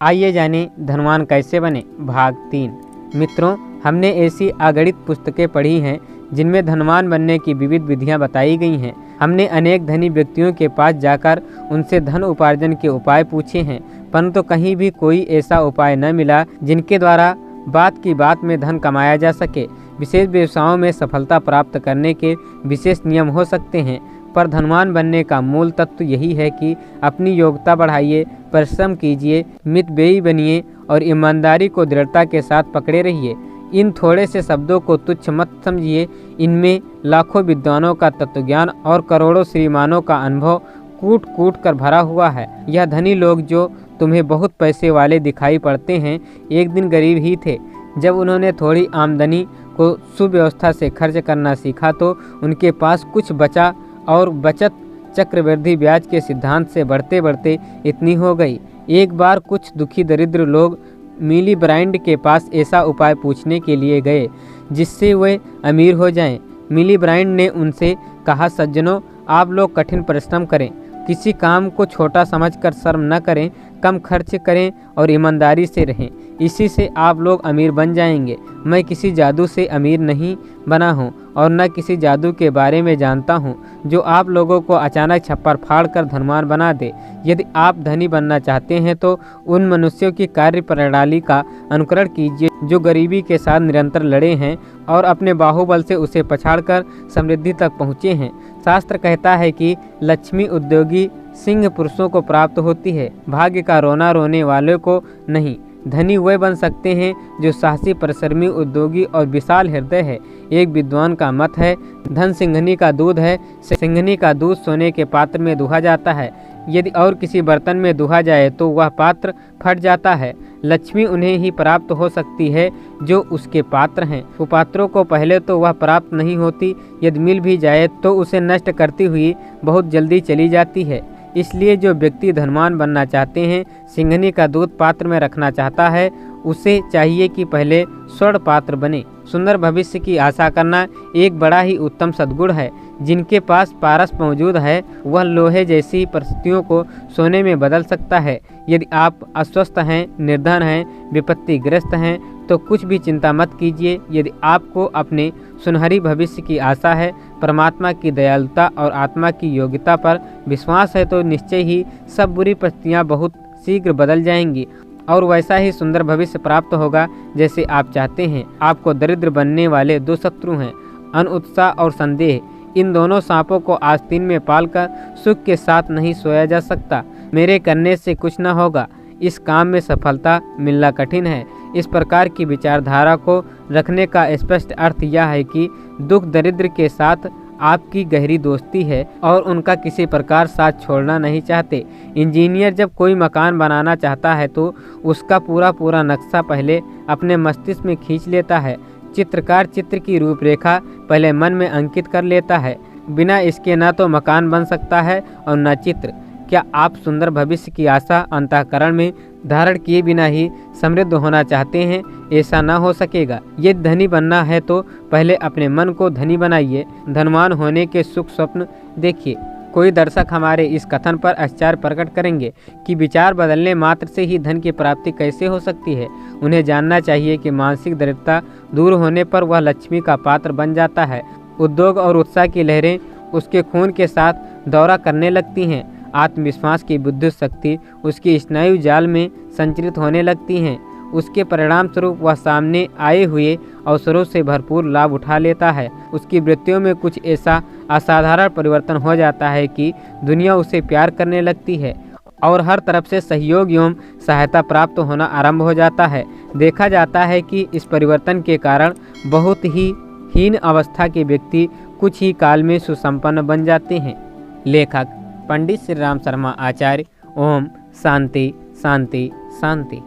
आइए जानें धनवान कैसे बने भाग 3। मित्रों, हमने ऐसी अगणित पुस्तकें पढ़ी हैं जिनमें धनवान बनने की विविध विधियां बताई गई हैं। हमने अनेक धनी व्यक्तियों के पास जाकर उनसे धन उपार्जन के उपाय पूछे हैं, परंतु कहीं भी कोई ऐसा उपाय न मिला जिनके द्वारा बात की बात में धन कमाया जा सके। विशेष व्यवसायों में सफलता प्राप्त करने के विशेष नियम हो सकते हैं, पर धनवान बनने का मूल तत्व यही है कि अपनी योग्यता बढ़ाइए, परिश्रम कीजिए, मितव्ययी बनिए और ईमानदारी को दृढ़ता के साथ पकड़े रहिए। इन थोड़े से शब्दों को तुच्छ मत समझिए, इनमें लाखों विद्वानों का तत्वज्ञान और करोड़ों श्रीमानों का अनुभव कूट कूट कर भरा हुआ है। यह धनी लोग जो तुम्हें बहुत पैसे वाले दिखाई पड़ते हैं, एक दिन गरीब ही थे। जब उन्होंने थोड़ी आमदनी को सुव्यवस्था से खर्च करना सीखा तो उनके पास कुछ बचा और बचत चक्रवृद्धि ब्याज के सिद्धांत से बढ़ते बढ़ते इतनी हो गई। एक बार कुछ दुखी दरिद्र लोग मिली ब्रांड के पास ऐसा उपाय पूछने के लिए गए जिससे वे अमीर हो जाएं। मिली ब्रांड ने उनसे कहा, सज्जनों, आप लोग कठिन परिश्रम करें, किसी काम को छोटा समझकर शर्म न करें, कम खर्च करें और ईमानदारी से रहें, इसी से आप लोग अमीर बन जाएंगे। मैं किसी जादू से अमीर नहीं बना हूँ और न किसी जादू के बारे में जानता हूँ जो आप लोगों को अचानक छप्पर फाड़ कर धनवान बना दे। यदि आप धनी बनना चाहते हैं तो उन मनुष्यों की कार्य प्रणाली का अनुकरण कीजिए जो गरीबी के साथ निरंतर लड़े हैं और अपने बाहुबल से उसे पछाड़कर समृद्धि तक पहुँचे हैं। शास्त्र कहता है कि लक्ष्मी उद्योगी सिंह पुरुषों को प्राप्त होती है, भाग्य का रोना रोने वालों को नहीं। धनी वे बन सकते हैं जो साहसी, परिश्रमी, उद्योगी और विशाल हृदय है। एक विद्वान का मत है, धन सिंघनी का दूध है, सिंघनी का दूध सोने के पात्र में दुहा जाता है, यदि और किसी बर्तन में दुहा जाए तो वह पात्र फट जाता है। लक्ष्मी उन्हें ही प्राप्त हो सकती है जो उसके पात्र हैं। कुपात्रों को पहले तो वह प्राप्त नहीं होती, यदि मिल भी जाए तो उसे नष्ट करती हुई बहुत जल्दी चली जाती है। इसलिए जो व्यक्ति धनवान बनना चाहते हैं, सिंघनी का दूध पात्र में रखना चाहता है, उसे चाहिए कि पहले स्वर्ण पात्र बने। सुंदर भविष्य की आशा करना एक बड़ा ही उत्तम सद्गुण है। जिनके पास पारस मौजूद है वह लोहे जैसी परिस्थितियों को सोने में बदल सकता है। यदि आप अस्वस्थ हैं, निर्धन हैं, विपत्तिग्रस्त हैं तो कुछ भी चिंता मत कीजिए। यदि आपको अपने सुनहरी भविष्य की आशा है, परमात्मा की दयालुता और आत्मा की योग्यता पर विश्वास है तो निश्चय ही सब बुरी परिस्थितियाँ बहुत शीघ्र बदल जाएंगी और वैसा ही सुंदर भविष्य प्राप्त होगा जैसे आप चाहते हैं। आपको दरिद्र बनने वाले दो शत्रु हैं, अनुत्साह और संदेह। इन दोनों सांपों को आस्तीन में पालकर सुख के साथ नहीं सोया जा सकता। मेरे करने से कुछ न होगा, इस काम में सफलता मिलना कठिन है। इस प्रकार की विचारधारा को रखने का स्पष्ट अर्थ यह है कि दुख दरिद्र के साथ आपकी गहरी दोस्ती है और उनका किसी प्रकार साथ छोड़ना नहीं चाहते। इंजीनियर जब कोई मकान बनाना चाहता है तो उसका पूरा नक्शा पहले अपने मस्तिष्क में खींच लेता है। चित्रकार चित्र की रूपरेखा पहले मन में अंकित कर लेता है। बिना इसके न तो मकान बन सकता है और न चित्र। क्या आप सुंदर भविष्य की आशा अंतःकरण में धारण किए बिना ही समृद्ध होना चाहते हैं? ऐसा न हो सकेगा। यदि धनी बनना है तो पहले अपने मन को धनी बनाइए, धनवान होने के सुख स्वप्न देखिए। कोई दर्शक हमारे इस कथन पर आश्चर्य प्रकट करेंगे कि विचार बदलने मात्र से ही धन की प्राप्ति कैसे हो सकती है। उन्हें जानना चाहिए कि मानसिक दरिद्रता दूर होने पर वह लक्ष्मी का पात्र बन जाता है। उद्योग और उत्साह की लहरें उसके खून के साथ दौरा करने लगती हैं। आत्मविश्वास की बुद्धिस्ट शक्ति उसकी स्नायु जाल में संचरित होने लगती हैं। उसके परिणाम स्वरूप वह सामने आए हुए अवसरों से भरपूर लाभ उठा लेता है। उसकी वृत्तियों में कुछ ऐसा असाधारण परिवर्तन हो जाता है कि दुनिया उसे प्यार करने लगती है और हर तरफ से सहयोग एवं सहायता प्राप्त होना आरंभ हो जाता है। देखा जाता है कि इस परिवर्तन के कारण बहुत ही हीन अवस्था के व्यक्ति कुछ ही काल में सुसंपन्न बन जाते हैं। लेखक पंडित श्री राम शर्मा आचार्य। ओम शांति शांति शांति।